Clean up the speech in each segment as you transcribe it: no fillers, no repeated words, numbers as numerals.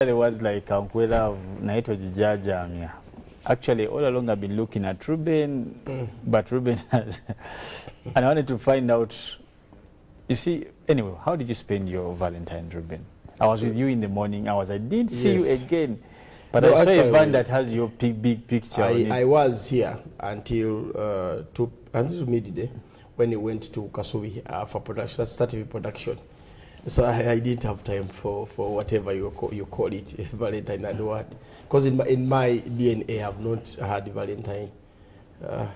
There was like Ankwela naitwa Jijaja. Actually, all along I've been looking at Ruben, but Ruben has, and I wanted to find out. You see, anyway, how did you spend your Valentine, Ruben? I was with you in the morning. I didn't see you again, but no, I saw a van that has your big picture on it. I was here until midday when you went to Kasubi for production, starting production. So I didn't have time for whatever you call it, Valentine and what. Because in my DNA I have not had Valentine.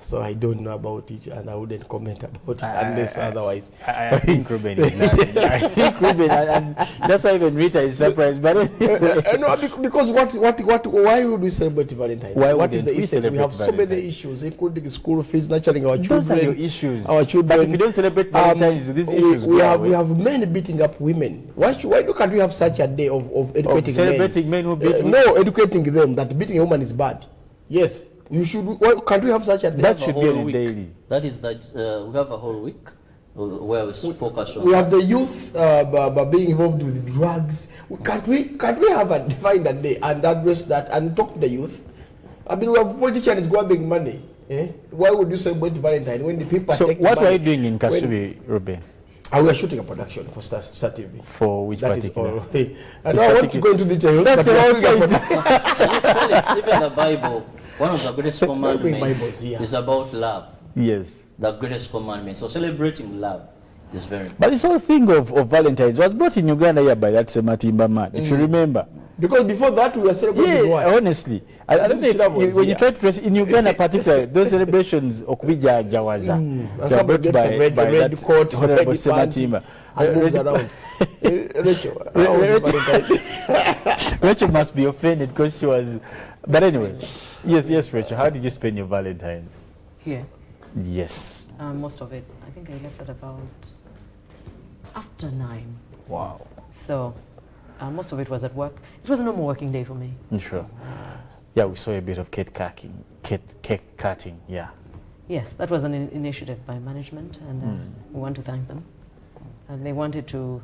So I don't know about it, and I wouldn't comment about it unless otherwise. I think Ruben is laughing. I think Ruben, and that's why even Rita is surprised. But no, because why would we celebrate Valentine? What is the essence? We have so many issues, including school fees, nurturing our children. Those are your issues. Our children. But if you don't celebrate Valentine's, these issues we have men beating up women. Why can't we have such a day of educating celebrating men who beat no, educating them that beating a woman is bad. Yes. You should. Why can't we have such a day? That should be a daily. That is that we have a whole week where we focus on. We have the youth being involved with drugs. Can't we find a day and address that and talk to the youth? I mean, we have politicians grabbing money. Why would you celebrate Valentine when the people take what money? were you doing in Kasubi, Ruben? We were shooting a production for Star TV. For which that particular? Is all. I don't want to go into details. That's the whole point. Even the Bible, one of the greatest commandments is about love. Yes. The greatest commandment. So celebrating love is very important. But this whole thing of Valentine's was brought in Uganda here by that Sematimba man, if you remember. Because before that we were celebrating what? Honestly. I don't know if when you try to trace in Uganda particularly, those celebrations Okubija Jawaza. They are brought by that coat, Honorable Sematimba. Rachel must be offended because she was. But anyway, yes, Rachel. How did you spend your Valentine's? Here. Yes. Most of it. I think I left at about after 9. Wow. So most of it was at work. It was a normal working day for me. Sure. Yeah, we saw a bit of cake cutting. Yeah. Yes, that was an initiative by management, and we want to thank them. And they wanted to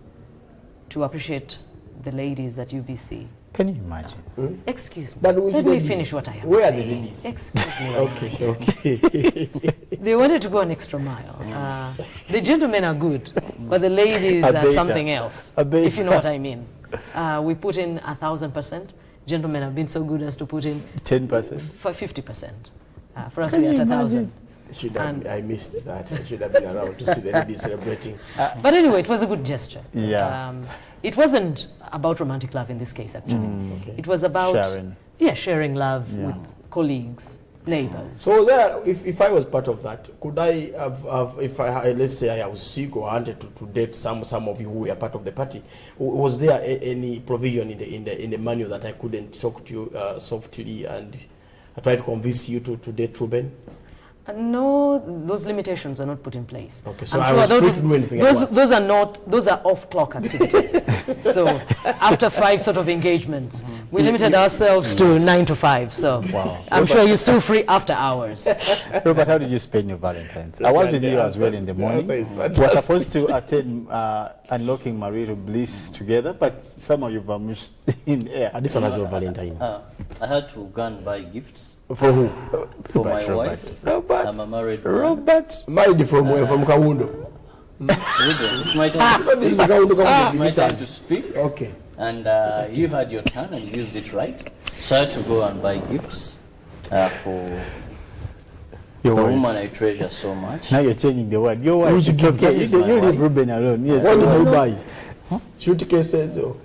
appreciate the ladies at UBC. Can you imagine? Excuse me. But let me finish what I am Where saying. Are the ladies? Excuse me. Okay. They wanted to go an extra mile. The gentlemen are good, but the ladies are something else, if you know what I mean. We put in 1,000%. Gentlemen have been so good as to put in 10%. For 50%. For us, we are at 1,000. I missed that. I should have been around to see the ladies celebrating. But anyway, it was a good gesture. Yeah. It wasn't about romantic love in this case, actually. It was about sharing love with colleagues, neighbors. So there, if I was part of that, could I have if let's say I was sick or wanted to date some of you who were part of the party, was there any provision in the manual that I couldn't talk to you softly and try to convince you to date Ruben? No, those limitations were not put in place. Okay, so I was free to do anything. Those are off-clock activities. So after 5 sort of engagements, we limited ourselves to 9 to 5. So I'm sure you're still free after hours. Robert, how did you spend your Valentine's? I was with you as well in the morning. We were supposed to attend Unlocking Marital Bliss together, but somehow you vanished in air. This one has your Valentine. I had to go and buy gifts. For who? For my wife. Robert. I'm a married man. Robert. Married from where? From Kawundo. It's my time to speak. It's my time to speak. Okay. And you had your turn and you used it right. So I had to go and buy gifts for the woman I treasure so much. Now you're changing the word. Your wife. It's okay. You leave Ruben alone. Yes. What did you buy? Suitcases or?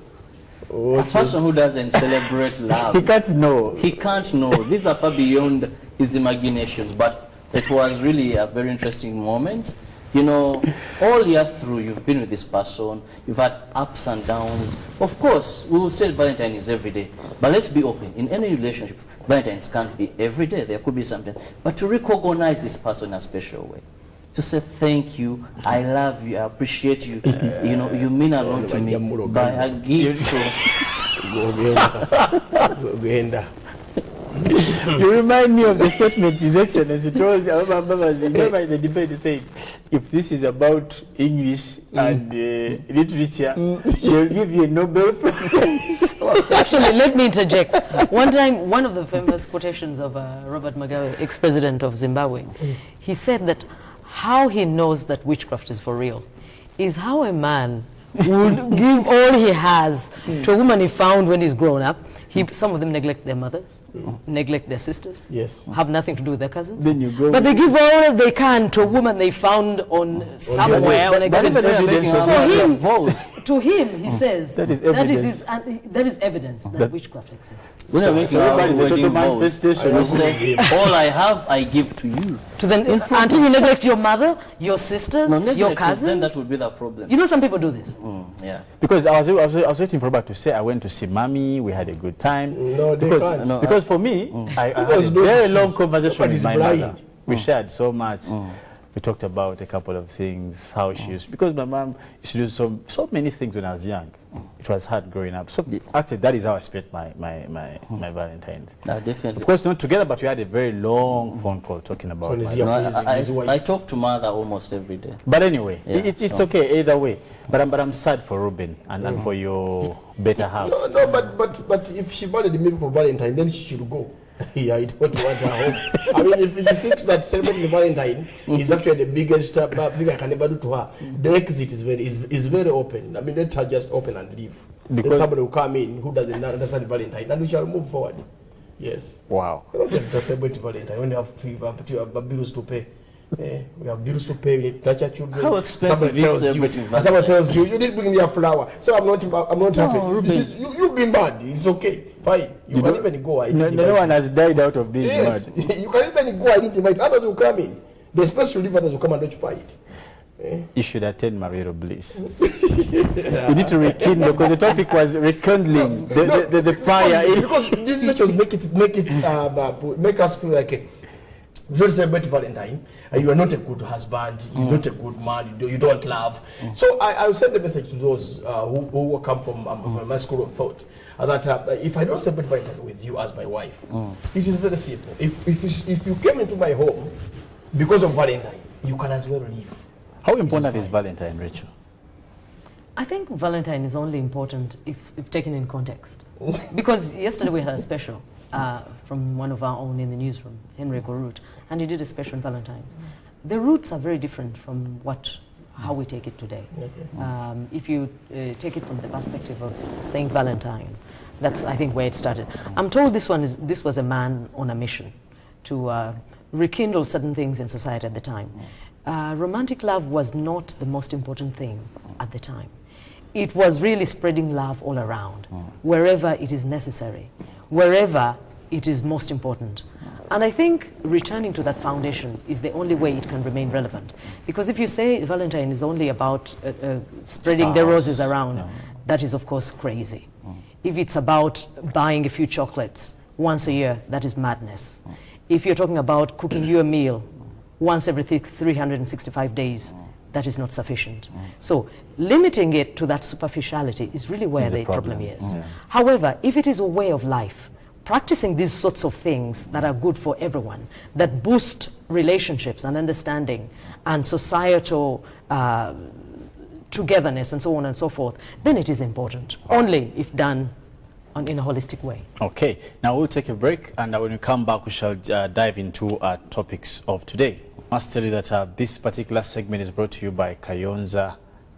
A person who doesn't celebrate love. He can't know. He can't know. These are far beyond his imaginations. But it was really a very interesting moment. You know, all year through, you've been with this person. You've had ups and downs. Of course, we will say Valentine is every day. But let's be open. In any relationship, Valentine's can't be every day. There could be something. But to recognize this person in a special way. To say thank you, I love you, I appreciate you. You know, you mean a lot to me. By a gift. You remind me of the statement His Excellency told remember in the debate he said, if this is about English and literature, they'll give you a Nobel Prize. Actually, let me interject. One time, one of the famous quotations of Robert Mugabe, ex-president of Zimbabwe, he said that how he knows that witchcraft is for real is how a man would give all he has to a woman he found when he's grown up. Some of them neglect their mothers, neglect their sisters, have nothing to do with their cousins. Then you go, but they give all they can to a woman they found on somewhere. To him, he says that is evidence that witchcraft exists. When we say, all I have, I give to you. Until you neglect your mother, your sisters, your cousins. Then that would be the problem. You know, some people do this. Yeah. Because I was waiting for Robert to say, I went to see Mommy, we had a good time. No, they can't. No, because for me, I had a very long conversation with my mother. We shared so much. We talked about a couple of things, how she used, because my mom used to do so many things when I was young. It was hard growing up. So actually, that is how I spent my Valentine's. Definitely. Of course, not together, but we had a very long phone call talking about. I talk to mother almost every day. But anyway, it's okay either way. But I'm sad for Ruben and for your better half. No, but if she married me for Valentine, then she should go. Yeah, I don't want her home. I mean, if she thinks that celebrating Valentine is actually the biggest thing I can ever do to her, the exit is very open. I mean, let her just open and leave. Because then somebody will come in who doesn't understand Valentine, and we shall move forward. Yes. Wow. We don't have to celebrate Valentine when you have bills to pay. We have bills to pay. We need to touch our children. How expensive is celebrating Valentine? Someone tells you didn't bring me a flower, so I'm not happy. You've been mad. It's okay. Fine. You can even go. No one has died out of being mad. You can even go. I didn't invite others will come in. The space you leave, others will come and occupy it. You should attend Marital Bliss. You need to rekindle, because the topic was rekindling the fire. Because these lectures make us feel like if you celebrate Valentine, you are not a good husband, you're not a good man, you don't love. So I will send a message to those who come from my school of thought, that if I don't celebrate Valentine with you as my wife, it is very simple. If you came into my home because of Valentine, you can as well leave. How important is Valentine, Rachel? I think Valentine is only important if taken in context. Because yesterday we had a special from one of our own in the newsroom, Henry Gorut, and he did a special on Valentine's. The roots are very different from how we take it today. Okay. If you take it from the perspective of Saint Valentine, that's, I think, where it started. I'm told this was a man on a mission to rekindle certain things in society at the time. Romantic love was not the most important thing at the time. It was really spreading love all around, wherever it is necessary, wherever it is most important. And I think returning to that foundation is the only way it can remain relevant. Because if you say Valentine is only about spreading the roses around, that is, of course, crazy. If it's about buying a few chocolates once a year, that is madness. If you're talking about cooking you a meal once every 365 days, that is not sufficient. So limiting it to that superficiality is really where the problem is. However, if it is a way of life, practicing these sorts of things that are good for everyone, that boost relationships and understanding and societal togetherness and so on and so forth, then it is important, only if done in a holistic way. Okay, now we'll take a break, and when we come back we shall dive into our topics of today. I must tell you that this particular segment is brought to you by Kayonza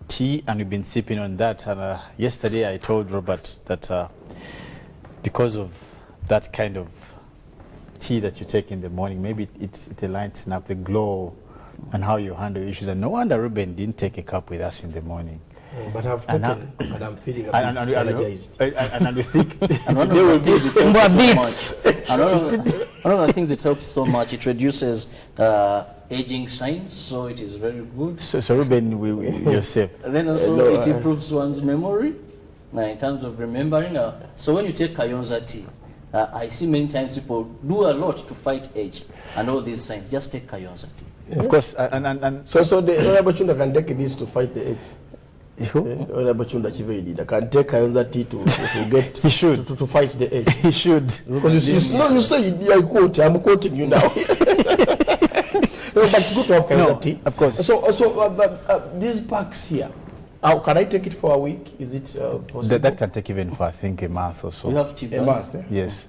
Tea, and we've been sipping on that. And yesterday I told Robert that because of that kind of tea that you take in the morning, maybe it enlightens up the glow and how you handle issues. And no wonder Ruben didn't take a cup with us in the morning. But I've taken, and I'm feeling a bit allergized. And we think one of the things it helps so much, it reduces aging signs, so it is very good. So Ruben, you're safe. And then also it improves one's memory in terms of remembering. So when you take Kayonza tea, I see many times people do a lot to fight age and all these signs. Just take Kayonza tea. Of course, so the Honorable Chunda can take this to fight the age. I can take Kayonza T to get he should. To fight the edge. He should. Because you say I quote, I'm quoting you now. But it's good to have Kayonza T. Of course. So these packs here, can I take it for a week? Is it possible? That can take even for, I think, a month or so. You have tea bags? A month, eh? Yes.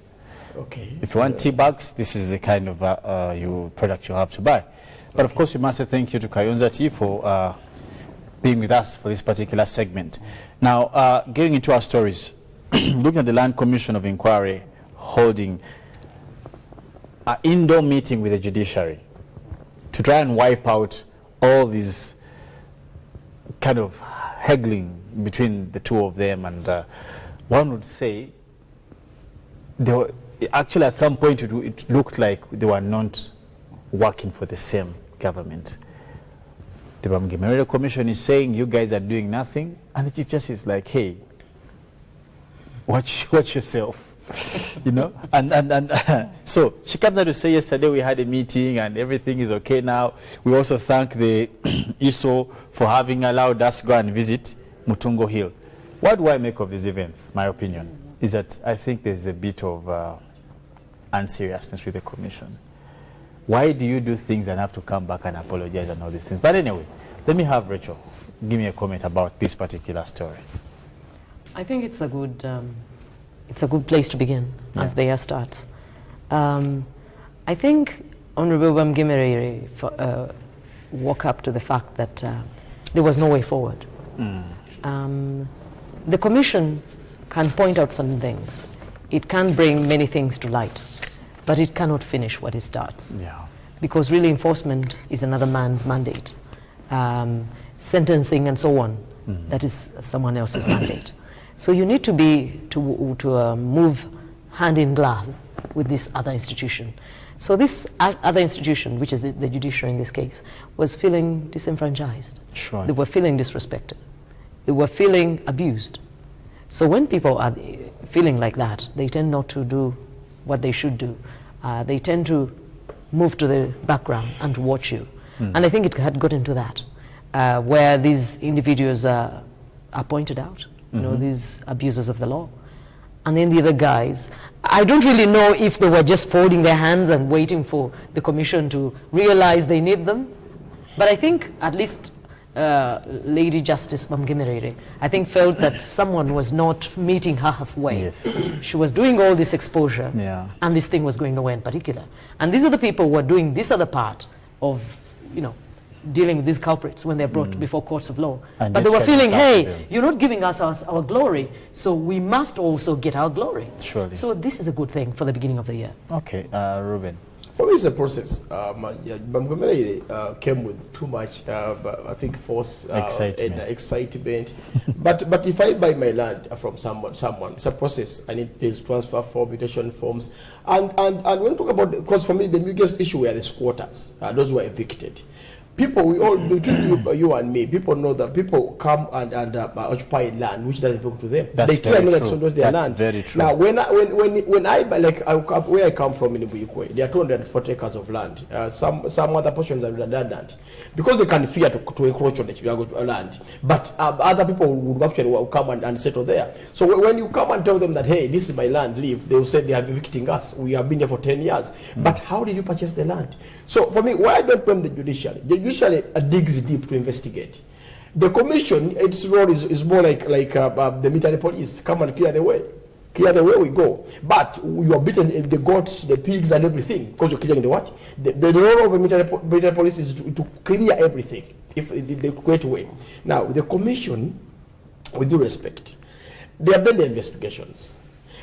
Okay. If you want tea bags, this is the kind of product you have to buy. But of course, we must say thank you to Kayonza Tea for being with us for this particular segment. Now, getting into our stories, looking at the Land Commission of Inquiry holding an indoor meeting with the judiciary to try and wipe out all these kind of haggling between the two of them, and one would say they were actually at some point it looked like they were not working for the same government. The Bamgemerere Commission is saying you guys are doing nothing, and the Chief Justice is like, hey, watch yourself. You know, and so she comes out to say yesterday we had a meeting and everything is okay now. We also thank the ISO for having allowed us to go and visit Mutungo Hill. What do I make of these events? My opinion is that I think there's a bit of unseriousness with the commission. Why do you do things and have to come back and apologize and all these things? But anyway, let me have Rachel give me a comment about this particular story. I think it's a good place to begin as the year starts. I think Honorable Bamgemerere woke up to the fact that there was no way forward. The commission can point out some things. It can bring many things to light, but it cannot finish what it starts. Because really enforcement is another man's mandate. Sentencing and so on, that is someone else's mandate. So you need to move hand in glove with this other institution. So this other institution, which is the judiciary in this case, was feeling disenfranchised. Sure. They were feeling disrespected. They were feeling abused. So when people are feeling like that, they tend not to do what they should do. They tend to move to the background and to watch you. And I think it had got into that, where these individuals are pointed out. You know, these abusers of the law. And then the other guys, I don't really know if they were just folding their hands and waiting for the commission to realize they need them. But I think at least Lady Justice Bamgemerere, I think, felt that someone was not meeting her halfway. Yes. She was doing all this exposure, and this thing was going nowhere in particular. And these are the people who are doing this other part of, you know, dealing with these culprits when they're brought before courts of law. And but they were feeling, hey, you're not giving us our glory, so we must also get our glory. Surely. So this is a good thing for the beginning of the year. Okay, Ruben. For me, it's a process. Bamgemerere came with too much, I think, force and excitement. but if I buy my land from someone, it's a process. I need this transfer form, mutation forms, and when we talk about, because for me the biggest issue were the squatters, those who were evicted. People, we all, between you and me, people know that people come and occupy land which doesn't belong to them. That's they clearly know that their land. Very true. Now, when I buy, like where I come from in Buyukwe, there are 240 acres of land. Some other portions are redundant because they can fear to encroach on the land. But other people would actually come and settle there. So when you come and tell them that, hey, this is my land, leave, they will say they are evicting us. We have been here for 10 years. But how did you purchase the land? So for me, why I don't blame the judiciary? The judiciary digs deep to investigate. The commission, its role is more like the military police. Come and clear the way. Clear the way we go. But you are beating the goats, the pigs and everything because you're clearing the what? The role of a military police is to clear everything if the great way. Now, the commission, with due respect, they have done the investigations.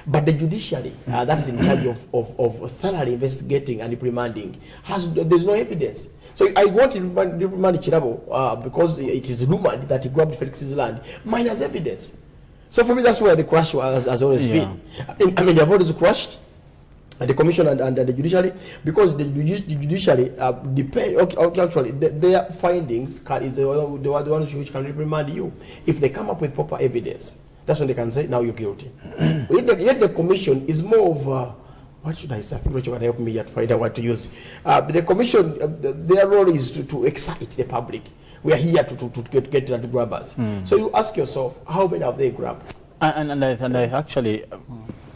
But the judiciary, that is in charge of thoroughly investigating and reprimanding, there's no evidence. So I want to reprimand Chirabo because it is rumored that he grabbed Felix's land, minus evidence. So for me, that's where the crash has always been. I mean, they have always crashed, the commission and the judiciary, because the judiciary actually their findings is the ones which can reprimand you. If they come up with proper evidence, that's when they can say, now you're guilty. Yet the commission is more of what should I say? I think Rachel can help me yet find out what to use. The commission, their role is to excite the public. We are here to get land grabbers. So you ask yourself, how many have they grabbed? And I actually,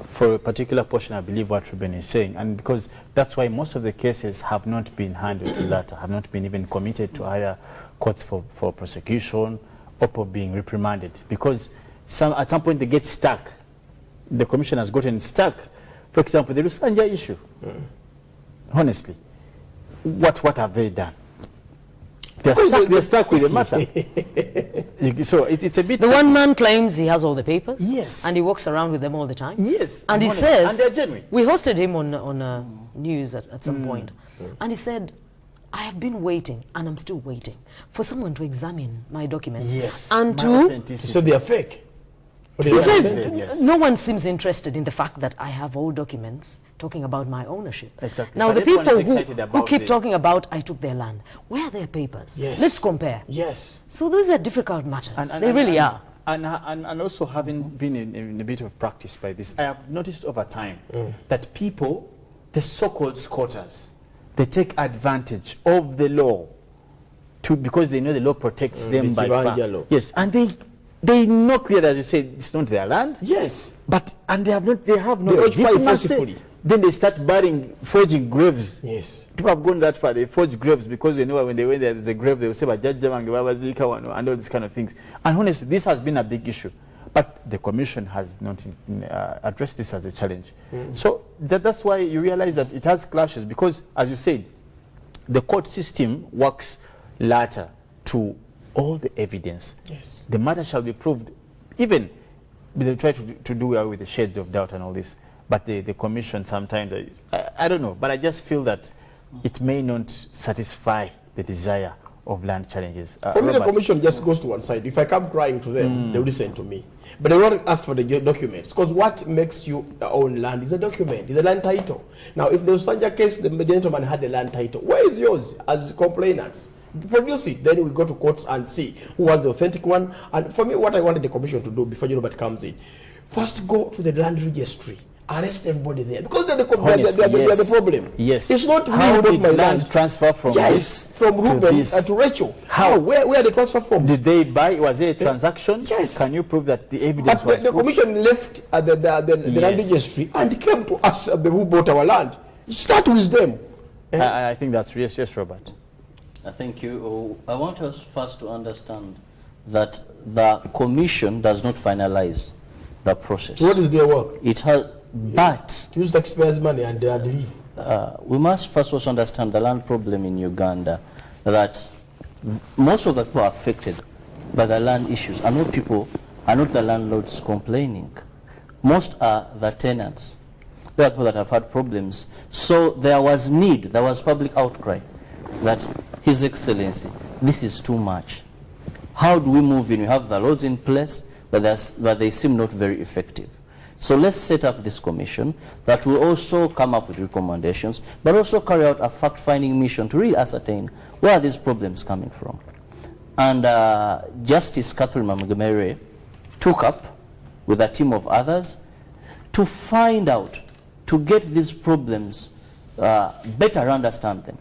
for a particular portion, I believe what Ruben is saying, and because that's why most of the cases have not been handled to that, have not been even committed to higher courts for prosecution or for being reprimanded, because at some point they get stuck. The commission has gotten stuck. For example, the Lusanja issue. Honestly, what have they done? They're stuck with the matter. So it's a bit... The one man claims he has all the papers. Yes. And he walks around with them all the time. Yes. And he says... And they're genuine. We hosted him on news at some point. And he said, I have been waiting, and I'm still waiting, for someone to examine my documents. Yes. And So they are fake. He says, no one seems interested in the fact that I have all documents talking about my ownership. Exactly. Now, but the people who keep talking about, I took their land, where are their papers? Yes. Let's compare. Yes. So those are difficult matters. They really are. And also, having been in a bit of practice by this, I have noticed over time that people, the so-called squatters, they take advantage of the law because they know the law protects them by far. Yes, and they know clearly, as you say, it's not their land. Yes. And they have no legitimacy. Then they start forging graves. Yes. People have gone that far. They forge graves because they know when they went there's a grave, they will say, and all these kind of things. And honestly, this has been a big issue. But the commission has not addressed this as a challenge. So that's why you realize that it has clashes, because, as you said, the court system works later to all the evidence. Yes. The matter shall be proved, even they try to do away with the shades of doubt and all this. But the commission sometimes, I don't know, but I just feel that it may not satisfy the desire of land challenges. For me, the commission just goes to one side. If I come crying to them, they will listen to me. But they won't ask for the documents, because what makes you own land is a document, is a land title. Now, if there's such a case, the gentleman had the land title, where is yours as complainants? Produce it, then we go to courts and see who was the authentic one. And for me, what I wanted the commission to do before Robert comes in, first go to the land registry, arrest everybody there, because they're the problem. Yes. It's not how me did my land transfer from this from Ruben to Rachel. How? Where the transfer from? Did they buy? Was there a transaction? Yes. Can you prove that the evidence was the commission left the land registry and came to us, who bought our land. Start with them. I think that's yes, Robert. Thank you. I want us first to understand that the commission does not finalize the process. What is their work? It has, but to use taxpayers' money and leave. We must first also understand the land problem in Uganda, that most of the people affected by the land issues are not the landlords complaining. Most are the tenants. There are people that have had problems. So there was public outcry that His Excellency, this is too much. How do we move in? We have the laws in place, but they seem not very effective. So let's set up this commission that will also come up with recommendations, but also carry out a fact-finding mission to really ascertain where are these problems coming from. And Justice Catherine Mamgemere took up with a team of others to find out, to get these problems better understand them.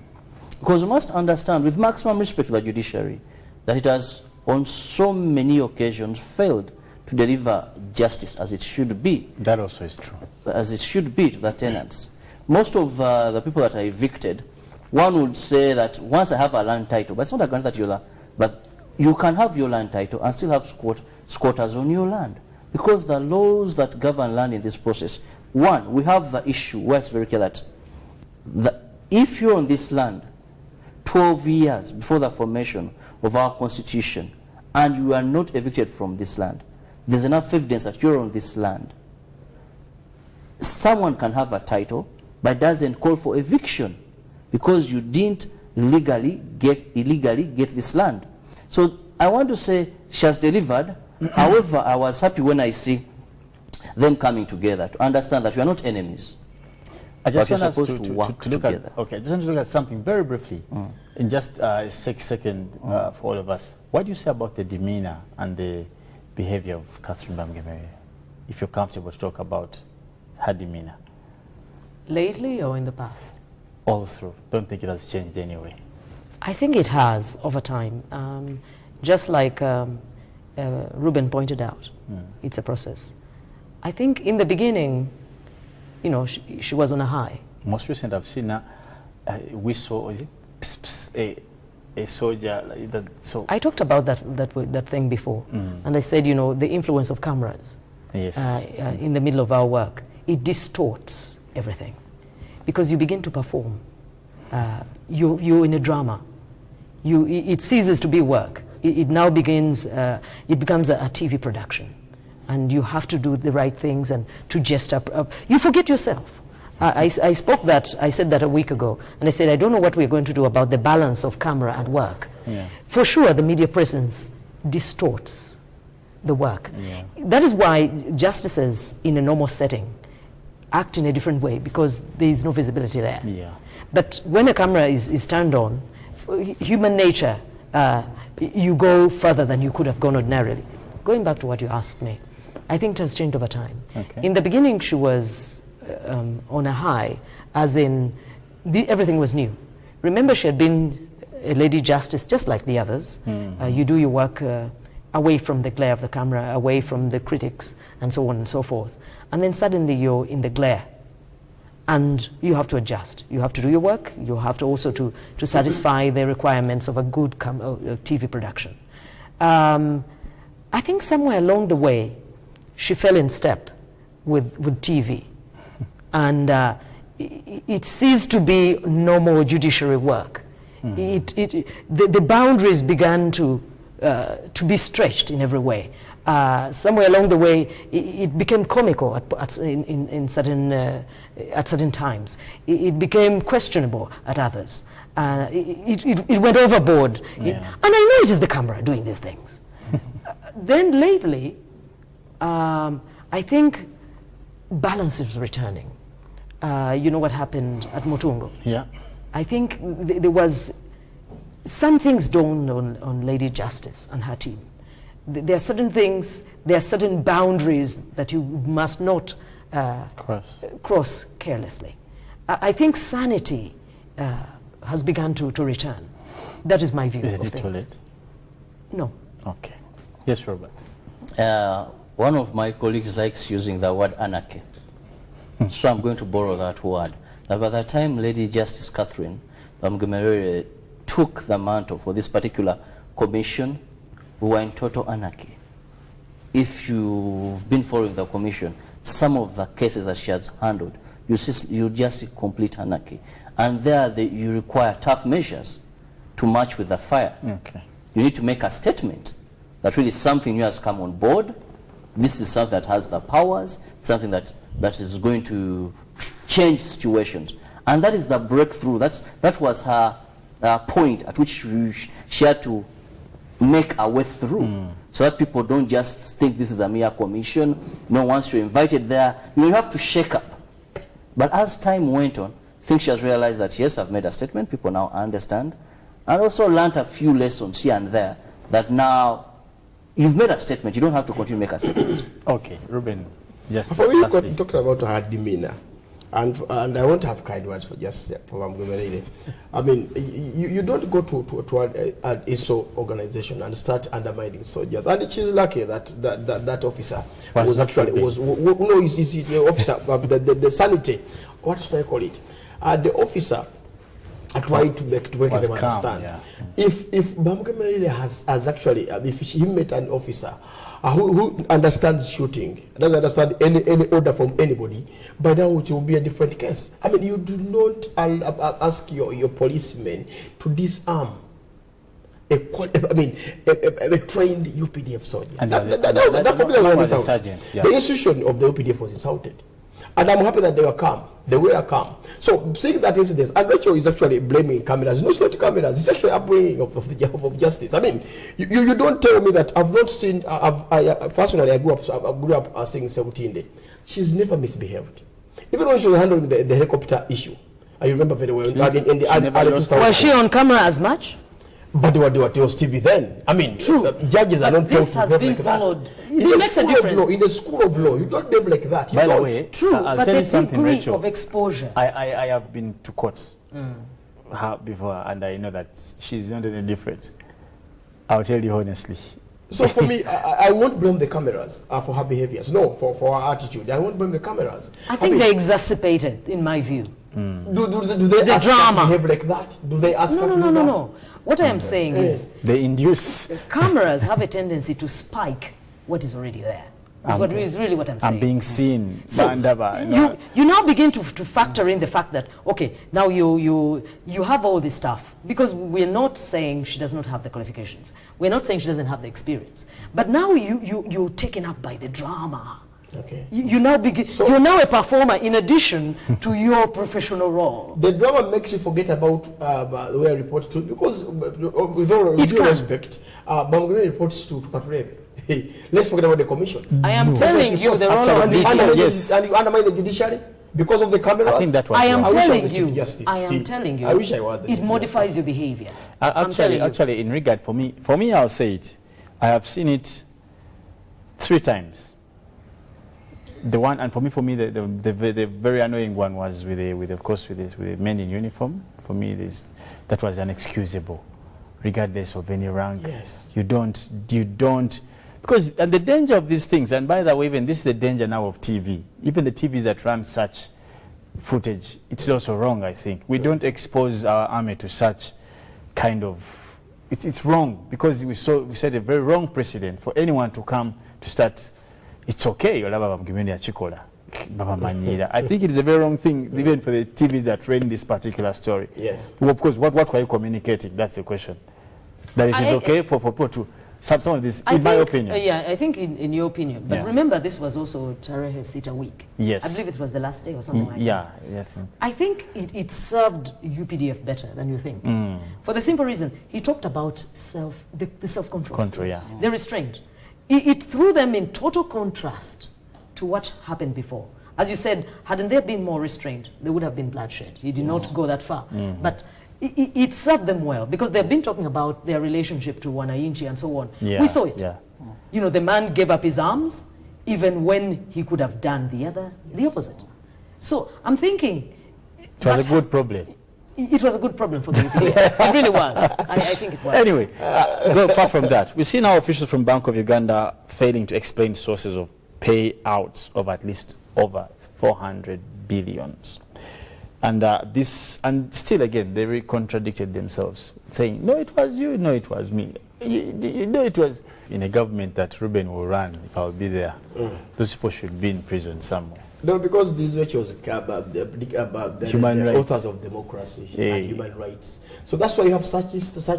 Because we must understand, with maximum respect to the judiciary, that it has on so many occasions failed to deliver justice as it should be. That also is true. As it should be to the tenants. Most of the people that are evicted, one would say that once I have a land title, but it's not a grant that you'll have, but you can have your land title and still have squatters on your land. Because the laws that govern land in this process, one, we have the issue where it's very clear that if you're on this land 12 years before the formation of our constitution and you are not evicted from this land, there's enough evidence that you're on this land. Someone can have a title but doesn't call for eviction because you didn't illegally get this land. So I want to say she has delivered. However, I was happy when I see them coming together to understand that we are not enemies. I just want us supposed to work together. Okay, I just want to look at something very briefly, in just 6 seconds for all of us. What do you say about the demeanor and the behavior of Catherine Mamgemere, if you're comfortable to talk about her demeanor? Lately or in the past? All through. Don't think it has changed anyway. I think it has over time. Just like Ruben pointed out, it's a process. I think in the beginning, you know, she was on a high. Most recent I've seen her whistle, is it pss, pss, a soldier like that? So I talked about that thing before, and I said, you know, the influence of cameras in the middle of our work, it distorts everything, because you begin to perform. You're in a drama. It ceases to be work. It now begins. It becomes a TV production, and you have to do the right things and to just up. You forget yourself. I said that a week ago, and I said, I don't know what we're going to do about the balance of camera at work. Yeah. For sure, the media presence distorts the work. Yeah. That is why justices in a normal setting act in a different way, because there is no visibility there. Yeah. But when a camera is turned on, human nature, you go further than you could have gone ordinarily. Going back to what you asked me, I think it has changed over time. Okay. In the beginning, she was on a high, as in everything was new. Remember, she had been a lady justice just like the others. You do your work away from the glare of the camera, away from the critics, and so on and so forth. And then suddenly you're in the glare, and you have to adjust. You have to do your work. You have to also to satisfy the requirements of a good TV production. I think somewhere along the way, she fell in step with TV. And it ceased to be normal judiciary work. The boundaries began to be stretched in every way. Somewhere along the way, it became comical at certain times. It became questionable at others. It went overboard. Yeah. And I know it is the camera doing these things. Then lately, I think balance is returning. You know what happened at Mutungo? Yeah. I think there was some things dawned on Lady Justice and her team. There are certain things, there are certain boundaries that you must not cross carelessly. I think sanity has begun to return. That is my view of things. Is it too late? No. Okay. Yes, Robert. One of my colleagues likes using the word anarchy. So I'm going to borrow that word. Now, by the time Lady Justice Catherine Bamgemerere took the mantle for this particular commission, we were in total anarchy. If you've been following the commission, some of the cases that she has handled, you just see complete anarchy. And there you require tough measures to match with the fire. Okay. You need to make a statement that really something new has come on board. This is something that has the powers, something that is going to change situations. And that is the breakthrough. That was her point at which she had to make a way through, so that people don't just think this is a mere commission. No, once you're invited there, you have to shake up. But as time went on, I think she has realized that, yes, I've made a statement, people now understand, and also learned a few lessons here and there, that now you've made a statement, you don't have to continue to make a statement. Okay, Ruben. Yes. For me, talking about her demeanor, and I won't have kind words for Bamgemerere. I mean, you don't go to an ISO organization and start undermining soldiers. And she's lucky that officer was actually he's the officer, the sanity. What should I call it? The officer tried to make them understand. Yeah. If Bamgemerere has actually, if he met an officer who understands shooting, doesn't understand any order from anybody, by now it will be a different case. I mean, you do not ask your policemen to disarm a trained UPDF soldier. And the institution of the UPDF was insulted. And I'm happy that they were calm. They were calm. So seeing that incident, and Rachel is actually blaming cameras. No, it's not cameras. It's actually upbringing of justice. I mean, you don't tell me that I've not seen. Personally, I grew up seeing 17 She's never misbehaved. Even when she was handling the helicopter issue, I remember very well. Was she on camera as much? But there was TV then. I mean, true. Judges are not told to behave like that. It makes a difference. In the school of law, you don't behave like that. By the way, true. I'll but tell the you something, degree Rachel. of exposure. I have been to courts. her before, and I know that she's not any different. I'll tell you honestly. So for me, I won't blame the cameras for her behaviors. No, for her attitude. I won't blame the cameras. I think they exacerbated, in my view. Do they ask her to behave like that? Do they ask her to do that? No. What I am saying is... They induce... Cameras have a tendency to spike what is already there. Is really what I'm saying. I'm being seen. So you now begin to factor in the fact that, okay, now you have all this stuff, because we're not saying she does not have the qualifications. We're not saying she doesn't have the experience. But now you're taken up by the drama. Okay. You now begin. So you're now a performer in addition to your professional role. The drama makes you forget about the way I report to, because with all due respect, Bangladesh reports to Katurebe. Hey, let's forget about the commission. I am telling you the role of and you undermine the judiciary because of the cameras. I think that was I am wrong. telling you. I wish I was. It modifies your behavior. Actually, in regard for me, I'll say it. I have seen it 3 times. The one, and for me, the very annoying one was with the men in uniform. For me, that was inexcusable, regardless of any rank. Yes. You don't. Because, and the danger of these things, and by the way, even this is the danger now of TV, even the TVs that run such footage, it's also wrong, I think. We don't expose our army to such kind of, it's wrong, because we set a very wrong precedent for anyone to come to start, it's okay, I think it is a very wrong thing, even for the TVs that ran this particular story. Yes. Well, of course, what were you communicating? That's the question. That it is okay for people to... Some of this, in my opinion. Yeah, I think in your opinion. But remember, this was also Tarehe Sita week. Yes. I believe it was the last day or something like that. Yeah, yes. I think it served UPDF better than you think. For the simple reason, he talked about the self-control. Control, yeah. The restraint. It threw them in total contrast to what happened before. As you said, hadn't there been more restraint, there would have been bloodshed. He did not go that far. But it served them well, because they've been talking about their relationship to Wananchi and so on. Yeah, we saw it. Yeah. You know, the man gave up his arms even when he could have done the opposite. So I'm thinking... It was a good problem. It was a good problem for the UPDF. It really was. I think it was. Anyway, go far from that. We've seen our officials from Bank of Uganda failing to explain sources of payouts of at least over 400 billion. And and still again, they contradicted themselves, saying, no, it was you, no, it was me. You know, it was in a government that Ruben will run, if I'll be there. Those people should be in prison somewhere. No, because these lectures about the authors of democracy and human rights. So that's why you have such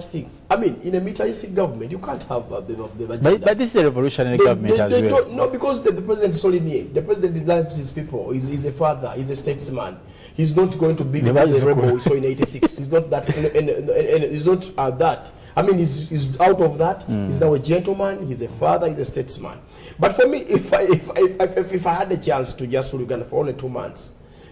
things. I mean, in a militaristic government, you can't have but this is a revolutionary government as well. No, because the president is only near. The president loves his people. He's a father. He's a statesman. He's not going to be the rebel we saw in '86. He's not that. And he's not that. I mean, he's out of that. He's now a gentleman. He's a father. He's a statesman. But for me, if I had a chance to just rule Uganda for only 2 months,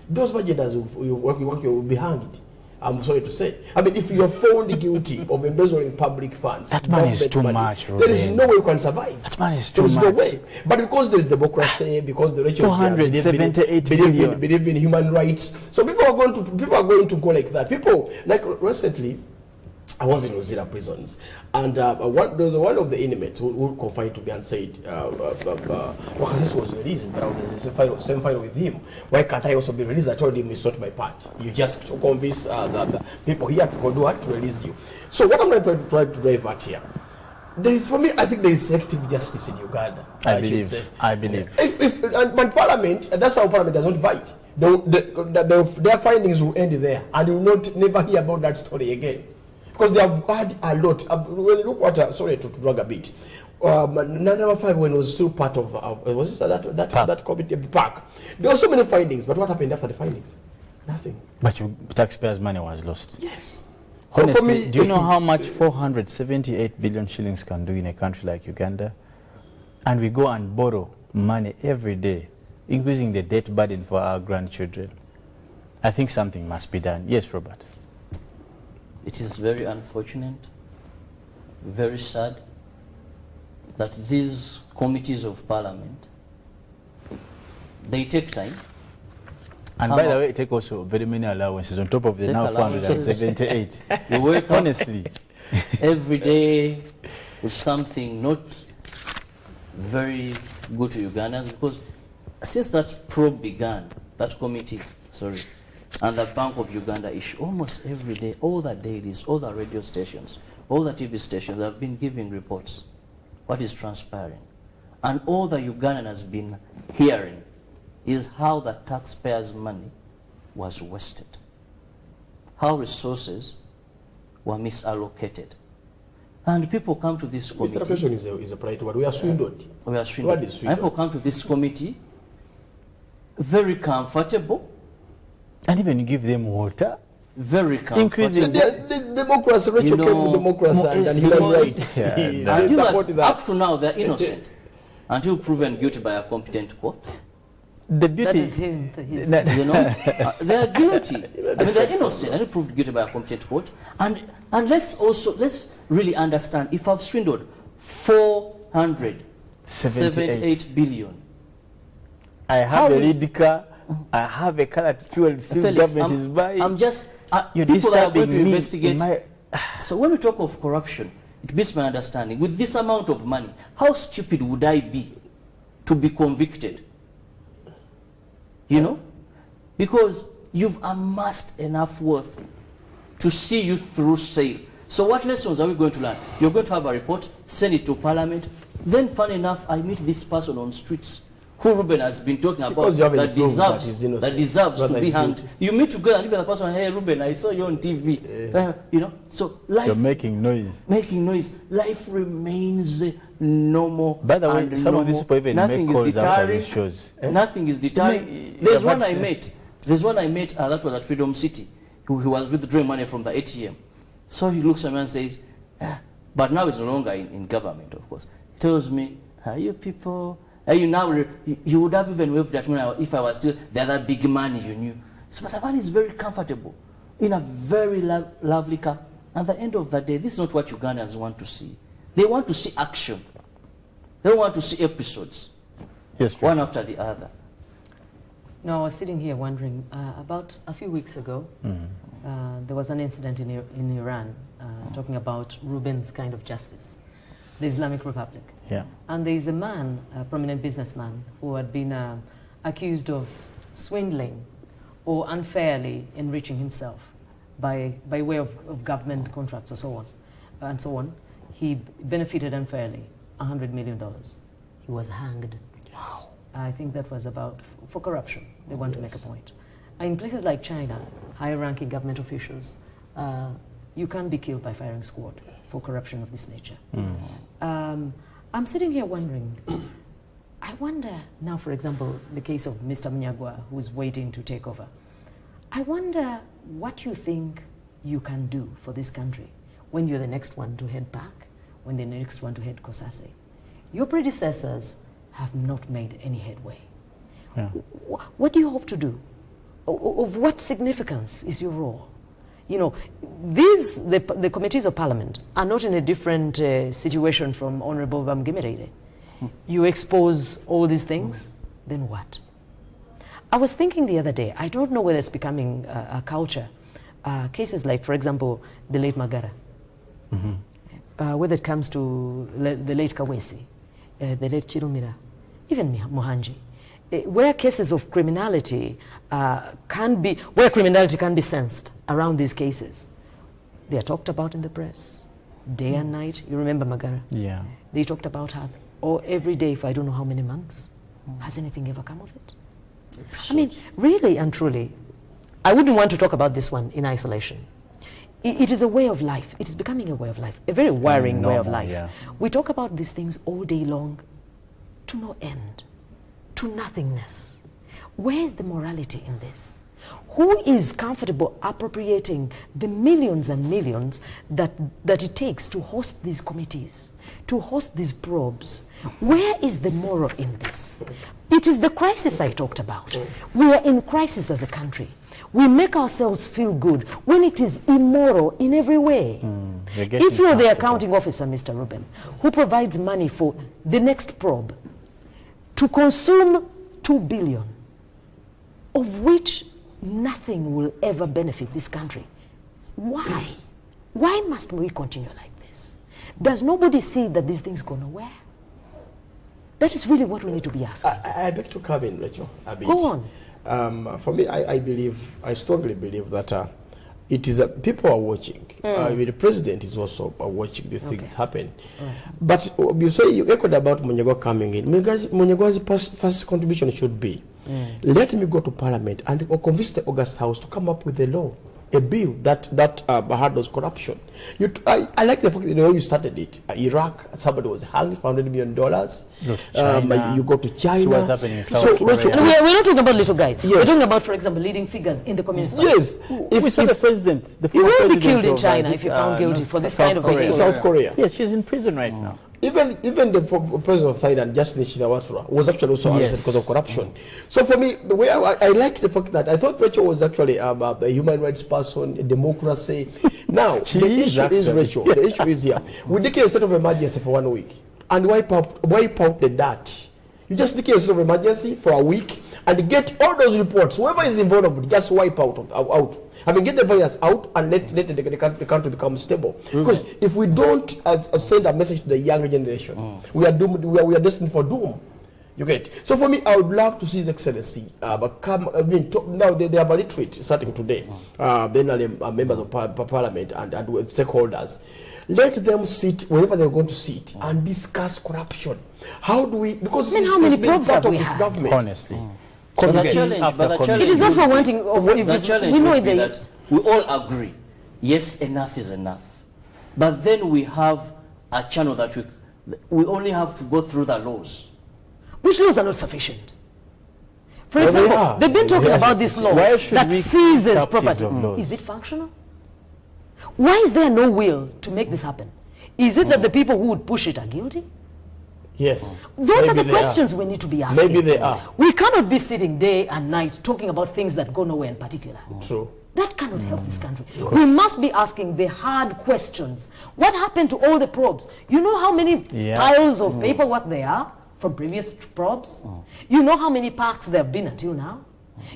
those budgeters will be hanged. I'm sorry to say. I mean, if you're found guilty of embezzling public funds, that money is too much. There is no way you can survive. That money is too much. There is no way. But because there is democracy, because the rituals 478 billion. Believe in human rights, so people are going to go like that. People like recently, I was in Luzira prisons, and there was one of the inmates who confined to me and said, Wakasisi was released, but I was in the same file with him. Why can't I also be released? I told him it's not my part. You just convince the people here to go do what? To release you. So what I'm going to try to drive at here, there is, for me, I think there is selective justice in Uganda. I believe. But Parliament, that's how Parliament does not bite. Their findings will end there, and you will never hear about that story again. Because they have had a lot. When you look what, sorry to drag a bit, number 5 when it was still part of, was that committee park, there were so many findings, but what happened after the findings? Nothing. But taxpayers' money was lost. Yes. Honestly, so for me, do you know how much 478 billion shillings can do in a country like Uganda? And we go and borrow money every day, increasing the debt burden for our grandchildren. I think something must be done. Yes, Robert. It is very unfortunate, very sad that these committees of parliament, they take time. And by the way, take also very many allowances on top of the now 478. You wake up honestly every day with something not very good to Ugandans, because since that probe began, that committee, sorry, and the Bank of Uganda issue, almost every day, all the dailies, all the radio stations, all the TV stations have been giving reports, what is transpiring. And all the Ugandan has been hearing is how the taxpayers' money was wasted, how resources were misallocated. And people come to this committee. Misallocation is a polite word. We are swindled. We are swindled. What is swindled? And people come to this committee very comfortable. And even give them water. Very comfortable. The democracy, Rachel came with democracy and human rights. Up to now, they're innocent until proven guilty by a competent court. The beauty is him. You know, they're guilty. I mean, they're innocent until proved guilty by a competent court. And let's really understand, if I've swindled 478 billion, I have a Lidika, I have a car that fuel still government is buying. I'm just, you're people that are going to me investigate. So when we talk of corruption, it beats my understanding. With this amount of money, how stupid would I be to be convicted? You know? Because you've amassed enough wealth to see you through sale. So what lessons are we going to learn? You're going to have a report, send it to Parliament. Then, funny enough, I meet this person on streets who Ruben has been talking about that deserves to be hanged. You meet together and even the person, hey Ruben, I saw you on TV. You know, so life. You're making noise. Making noise. Life remains normal. By the way, some of these people even nothing make calls is deterring. after these shows. Nothing is deterring. There's one I met. There's one I met that was at Freedom City. He was withdrawing money from the ATM. So he looks at me and says, but now it's no longer in government, of course. He tells me, are you people? You now, you would have even waved at me if I was still the other big money you knew. So the man is very comfortable in a very lovely car. At the end of the day, this is not what Ugandans want to see. They want to see action. They don't want to see episodes, yes, one after the other. No, I was sitting here wondering, about a few weeks ago, there was an incident in Iran talking about Ruben's kind of justice, the Islamic Republic. Yeah. And there is a man, a prominent businessman, who had been accused of swindling or unfairly enriching himself by way of government contracts or so on, and so on. He benefited unfairly, $100 million. He was hanged. Wow. I think that was for corruption. They want to make a point. In places like China, high-ranking government officials, you can't be killed by firing squad for corruption of this nature. I'm sitting here wondering, I wonder now, for example, the case of Mr. Mnyagwa, who's waiting to take over. I wonder what you think you can do for this country when you're the next one to head back, when the next one to head Kosase. Your predecessors have not made any headway. Yeah. What do you hope to do? Of what significance is your role? You know, the committees of parliament are not in a different situation from Honorable Bamgemerere. You expose all these things, then what? I was thinking the other day, I don't know whether it's becoming a culture, cases like, for example, the late Magara, whether it comes to the late Kawesi, the late Chirumira, even Mohanji, where cases of criminality where criminality can be sensed around these cases, they are talked about in the press, day and night. You remember Magara? Yeah. They talked about her, or every day for I don't know how many months. Has anything ever come of it? I mean, really and truly, I wouldn't want to talk about this one in isolation. It is a way of life. It is becoming a way of life, a very worrying way of life. Yeah. We talk about these things all day long to no end, to nothingness. Where is the morality in this? Who is comfortable appropriating the millions and millions that it takes to host these committees, to host these probes? Where is the moral in this? It is the crisis I talked about. We are in crisis as a country. We make ourselves feel good when it is immoral in every way. If you're the accounting officer, Mr. Ruben, who provides money for the next probe to consume 2 billion, of which nothing will ever benefit this country. Why? Why must we continue like this? Does nobody see that these things go nowhere? That is really what we need to be asking. I beg to come in, Rachel, a bit. Go on. For me, I strongly believe that it is people are watching. The president is also watching these things happen. But you say you echoed about Munyagwa coming in. Munyagwa's first contribution should be, let me go to Parliament and convince the August House to come up with a law, a bill that handles corruption. I like the fact that the way you started it. Iraq, somebody was hanged for $100 million. You go to China. See what's happening in South Korea. And we're not talking about little guys. Yes. We're talking about, for example, leading figures in the Communist Party. Yes. If the president, the he will be killed in China if you're found guilty for this kind of behavior. South Korea. Yes, she's in prison right now. Even the president of Thailand, Justin Shinawatra, was actually also arrested because of corruption. So for me, the way I liked the fact that I thought Rachel was actually a human rights person, a democracy. Now, the issue is, Rachel, the issue is here. We declare a state of emergency for 1 week and wipe out the dirt. You just declare a state of emergency for a week and get all those reports. Whoever is involved, just wipe out. I mean, get the virus out and let the country become stable. Because if we don't send a message to the younger generation, we are doomed. We are destined for doom. You get. So for me, I would love to see His Excellency now they have a retreat starting today. Then members of Parliament and with stakeholders. Let them sit wherever they're going to sit and discuss corruption. How do we? Because how many probes have we had? Government. Honestly. But the challenge it is not for wanting. The challenge would be that we all agree, yes, enough is enough. But then we have a channel that we only have to go through the laws. Which laws are not sufficient? For example, they've been talking about this law that seizes property. Is it functional? Why is there no will to make this happen? Is it that the people who would push it are guilty? Yes. Those are the questions we need to be asking. Maybe they are. We cannot be sitting day and night talking about things that go nowhere in particular. True. That cannot help this country. We must be asking the hard questions. What happened to all the probes? You know how many piles of paperwork there are from previous probes? You know how many parks there have been until now?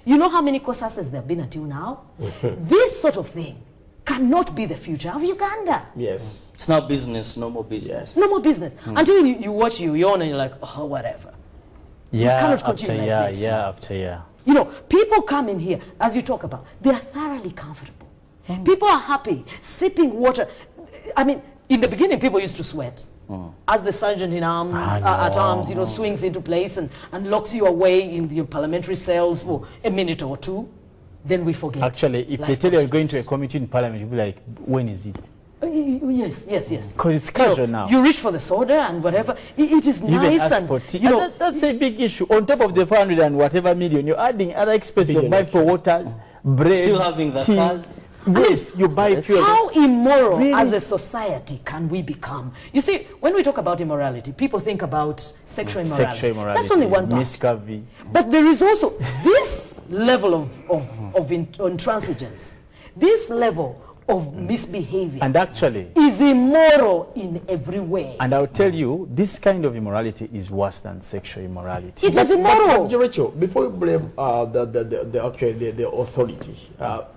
You know how many COSASs there have been until now? This sort of thing cannot be the future of Uganda. Yes. It's now business, no more business. No more business. Until you watch you yawn and you're like, oh, whatever. Yeah, cannot continue like this. year after year. You know, people come in here, as you talk about, they are thoroughly comfortable. People are happy, sipping water. I mean, in the beginning, people used to sweat. As the sergeant in arms, at arms, swings into place and locks you away in your parliamentary cells for a minute or two. Then we forget. Actually, if they tell you you're going to a committee in Parliament, you'll be like, when is it? Yes. Because it's casual now. You reach for the soda and whatever. It is nice. And that's a big issue. On top of the 400 and whatever million, you're adding other expenses. You buy for waters, bread, still having the cars. Yes, you buy fuel. How immoral as a society can we become? You see, when we talk about immorality, people think about sexual immorality. That's only one part. Miscavy. But there is also this level of intransigence, this level of misbehavior, and actually is immoral in every way. And I'll tell you, this kind of immorality is worse than sexual immorality. It is immoral. But Rachel, before you blame the authority,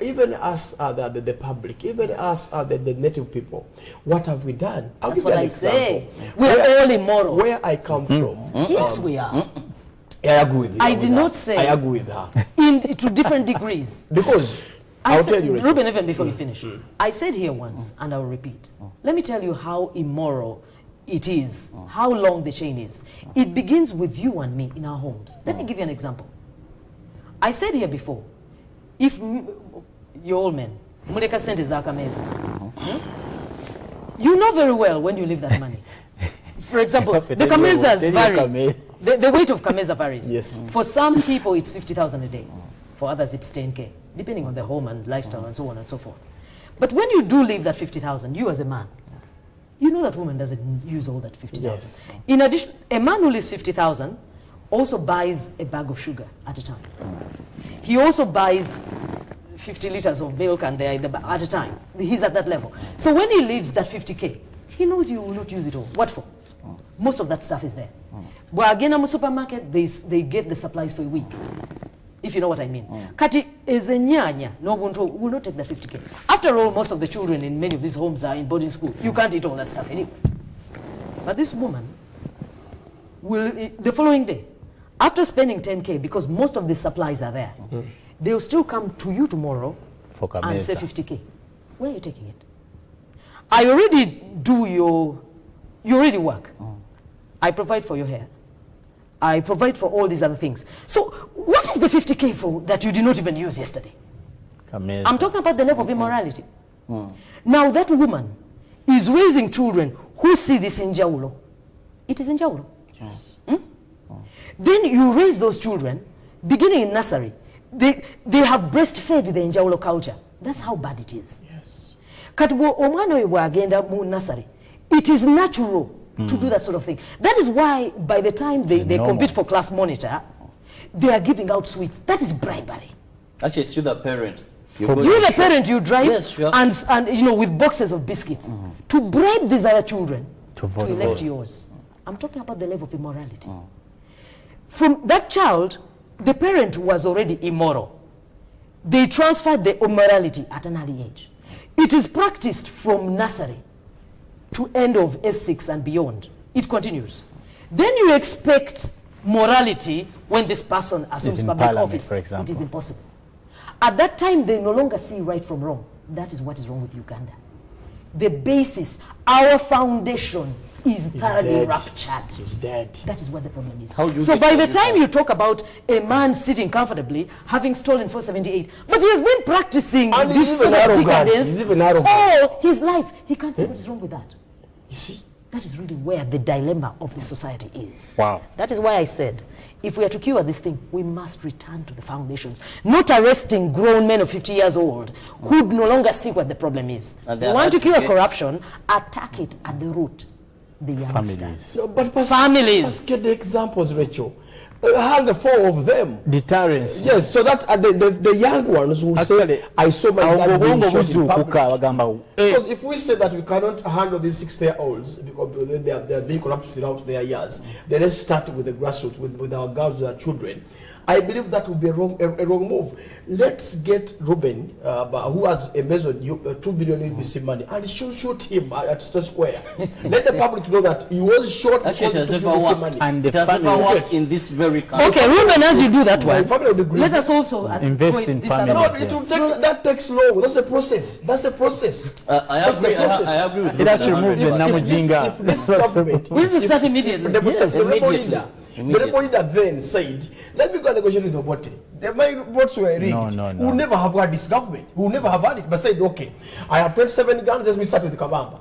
even us, the public, even us, the native people, what have we done? That's what I say. We're all immoral. Where I come from, yes, we are. I agree with you. I did not say. I agree with her. To different degrees. Because I'll tell you, Ruben, even before you finish, I said here once, and I'll repeat. Let me tell you how immoral it is, how long the chain is. It begins with you and me in our homes. Let me give you an example. I said here before, if you old men, muleka sente za kameza, you know very well when you leave that money. For example, the kamezas vary. The weight of kameza varies. Yes. For some people, it's 50,000 a day. For others, it's 10K, depending on the home and lifestyle and so on and so forth. But when you do leave that 50,000, you as a man, you know that woman doesn't use all that 50,000. Yes. In addition, a man who leaves 50,000 also buys a bag of sugar at a time. He also buys 50 liters of milk and they're at a time. He's at that level. So when he leaves that 50K, he knows you will not use it all. What for? Most of that stuff is there. But again, in the supermarket, they get the supplies for a week. if you know what I mean. Kati ezenyanya no buntu will not take the 50k. After all, most of the children in many of these homes are in boarding school. You can't eat all that stuff anyway. But this woman will, the following day, after spending 10k, because most of the supplies are there, they will still come to you tomorrow and say 50k. Where are you taking it? I already do you already work. I provide for your hair. I provide for all these other things. So what is the 50k for that you did not even use yesterday? I'm talking about the level of immorality. Now that woman is raising children who see this in Jaulo. It is in Jaulo. Yes. Then you raise those children, beginning in nursery. They have breastfed the Njaulo culture. That's how bad it is. Yes. Katibu omwana we agenda mu nursery. It is natural to do that sort of thing. That is why by the time they compete for class monitor, they are giving out sweets. That is bribery. Actually, it's you the parent. You're the parent, you drive, yes, and you know, with boxes of biscuits to bribe these other children to elect yours. I'm talking about the level of immorality. From that child, the parent was already immoral. They transferred the immorality at an early age. It is practiced from nursery to end of S6 and beyond. It continues. Then you expect morality when this person assumes public office. For example. It is impossible. At that time, they no longer see right from wrong. That is what is wrong with Uganda. The basis, our foundation is thoroughly ruptured. He's dead. That is what the problem is. So by the time you talk about a man sitting comfortably, having stolen 478, but he has been practicing And this sort of decadence all his life. He can't see what is wrong with that. You see? That is really where the dilemma of the society is. Wow. That is why I said, if we are to cure this thing, we must return to the foundations. Not arresting grown men of 50 years old who no longer see what the problem is. You want to cure corruption, attack it at the root. The youngsters. No, but families. Let's get the examples, Rachel. Had the four of them. Deterrence. Yes, so that the young ones will say, I saw my dad being shot in public. Because if we say that we cannot handle these 60-year-olds because they are being corrupt throughout their years, then let's start with the grassroots, with our girls, with our children. I believe that would be a wrong move. Let's get Ruben, who has embezzled 2 billion UBC money, and shoot him at State Square. Let the public know that he was shot because of UBC money. And it has never worked in this very country. Okay, Ruben, as you do that one, let us also invest in families. No, it will take, that takes long. That's a process. That's a process. I agree with you. It has to remove the Namujinga. If this government, we will start immediately. The rebel leader then said, let me go negotiate with Obote. My votes were rigged. No. We'll never have had this government. We'll never have had it. But said, okay, I have 27 guns, let me start with Kabamba.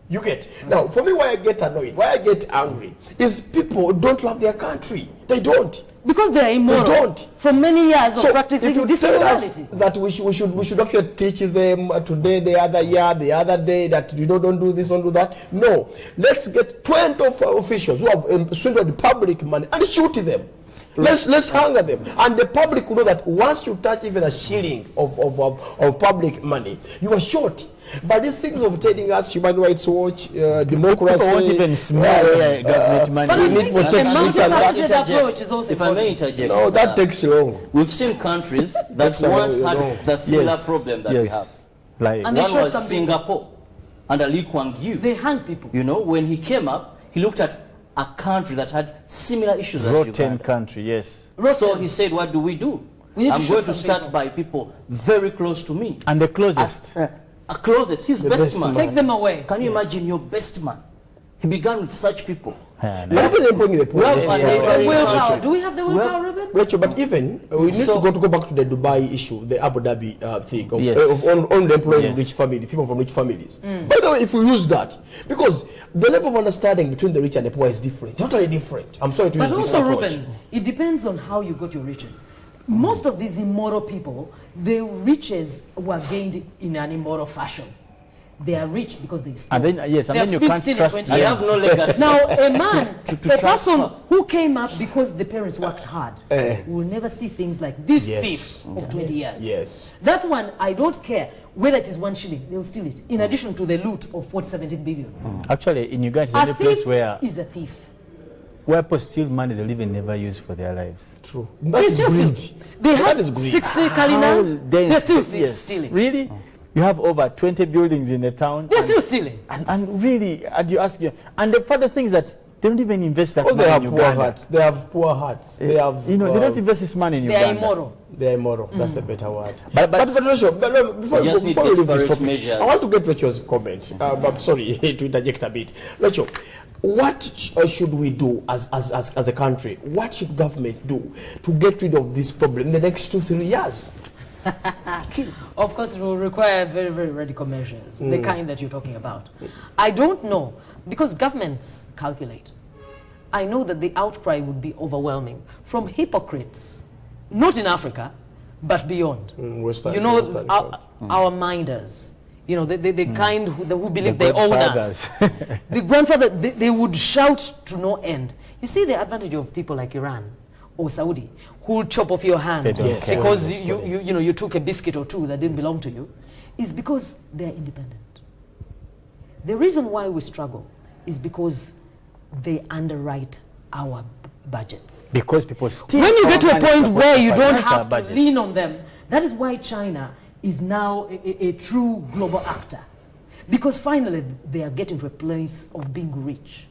You get. Now, for me, why I get annoyed, why I get angry, is people don't love their country. They don't. Because they are immoral. They don't. For many years of practicing if you this tell us immorality. that we should actually teach them today, the other year, the other day, that you don't do this, don't do that. No. Let's get 20 officials who have swindled public money and shoot them. Let's hunger them. And the public will know that once you touch even a shilling of public money, you are short. But these things of telling us Human Rights Watch, democracy, won't even smell government money. But we I need think to the protect this and multifaceted approach is also If I may interject. No, that takes long. We've seen countries that once had the similar problem that we have. Like And they one shot was some Singapore under Lee Kuan Yew. They hang people. You know, when he came up, he looked at a country that had similar issues as rotten Uganda. country, yes. So he said, what do? We need to I'm shoot going to some start people. by people very close to me. And the closest. Closest, his best man. Take them away. Can you imagine your best man? He began with such people. But even in bringing the point, Willpower. Do we have the willpower, Ruben? Rachel, but even we need to go back to the Dubai issue, the Abu Dhabi thing of only employing rich families, people from rich families. By the way, if we use that, because the level of understanding between the rich and the poor is different, totally different. I'm sorry to use this But also, approach. Ruben, it depends on how you got your riches. Most of these immoral people, their riches were gained in an immoral fashion. They are rich because they stole. And then, yes, and then you can't trust. I have no legacy. Now, a man, to a person transfer. who came up because the parents worked hard, will never see things like this thief of 20 years. Yes. That one, I don't care whether it is 1 shilling, they will steal it. In addition to the loot of 17 billion. Actually, in Uganda, it's the A only place thief where is a thief. where people steal money they'll even never use for their lives. True. They still steal. They have is greed. 60 Kalinas. They're still Yes. stealing. Really? You have over 20 buildings in the town. They're still stealing. And really, and you ask you, and the further thing is that they don't even invest that Oh, they money have in poor Uganda. hearts. They have poor hearts. They have. You know, they don't invest this money in They are Uganda. immoral. They're immoral. That's the better word. But Rachel, before We just need we leave this desperate topic, measures. I want to get Rachel's comment. I'm sorry to interject a bit. Rachel, what should we do as a country? What should government do to get rid of this problem in the next 2-3 years? Of course, it will require very, very radical measures, the kind that you're talking about. I don't know, because governments calculate. I know that the outcry would be overwhelming from hypocrites, not in Africa, but beyond. Western, You know, Western our minders, you know, the kind who believe The they own us. grandfathers. The grandfather, they would shout to no end. You see the advantage of people like Iran or Saudi, who will chop off your hand They don't care. because you took a biscuit or two that didn't belong to you, is because they're independent. The reason why we struggle is because they underwrite our budgets. Because people steal. When you our get to a money point to where you don't finance our have to budgets. lean on them, that is why China is now a true global actor. Because finally, they are getting to a place of being rich.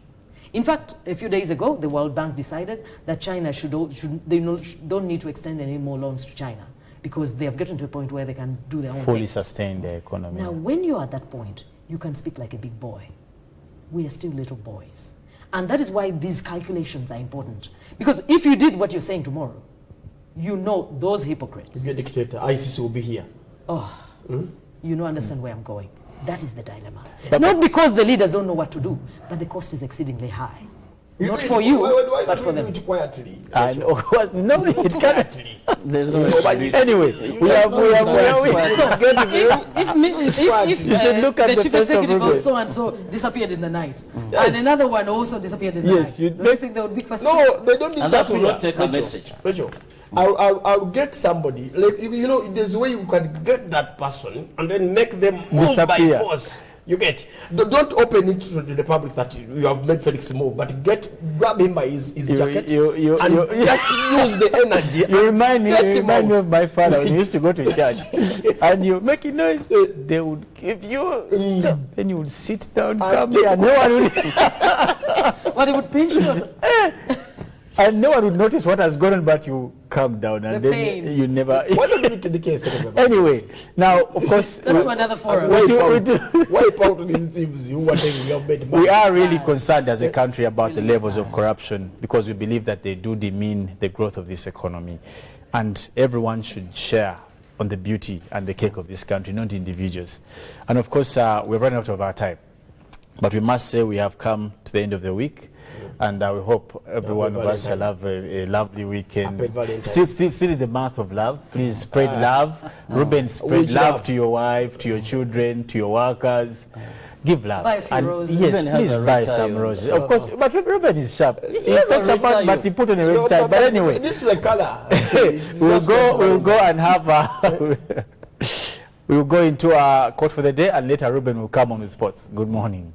In fact, a few days ago, the World Bank decided that China don't need to extend any more loans to China because they have gotten to a point where they can do their own fully thing. sustain their economy. Now, when you're at that point, you can speak like a big boy. We are still little boys. And that is why these calculations are important. Because if you did what you're saying tomorrow, you know those hypocrites. If you're a dictator, ISIS will be here. Oh, you don't understand where I'm going. That is the dilemma. Not because the leaders don't know what to do, but the cost is exceedingly high. Not for you, Why but for do them. it quietly? I know. No, it can't. Quietly. There's no Anyway, we have. If You should look at the the chief face of executive of Ruben. so and so disappeared in the night, Yes. and another one also disappeared in the Yes, night, don't you think they would be questioned? No, they don't And that will disappear. not take a message. Rachel, I'll get somebody. Like you know, there's a way you can get that person and then make them move Disappear. by force. You get. Don't open it to the public that you have made Felix move, but grab him by his jacket and just use the energy. You remind me out. of my father when he used to go to church and you make a noise, they would give you, then you would sit down calmly and no one would, But it would pinch you. and no one would notice what has gone on, but you calm down and The then pain. you never. What about the case? Anyway, now of course That's for another forum. Wipe out these thieves who are saying you have made money. we are really concerned as a country about the levels of corruption because we believe that they do demean the growth of this economy, and everyone should share on the beauty and the cake of this country, not individuals. And of course, we're running out of our time, but we must say we have come to the end of the week. And we hope every one of us shall have a lovely weekend. Still in the month of love. Please spread love. Ruben, spread love to your wife, to your children, to your workers. Give love. Buy a few roses. Yes, Ruben has please a buy red tie some on. roses. Of course, but Ruben is sharp. He has a talks red about, tie but he put on a red tie. But anyway, This is a color. we'll go and have we'll go into our court for the day, and later Ruben will come on with sports. Good morning.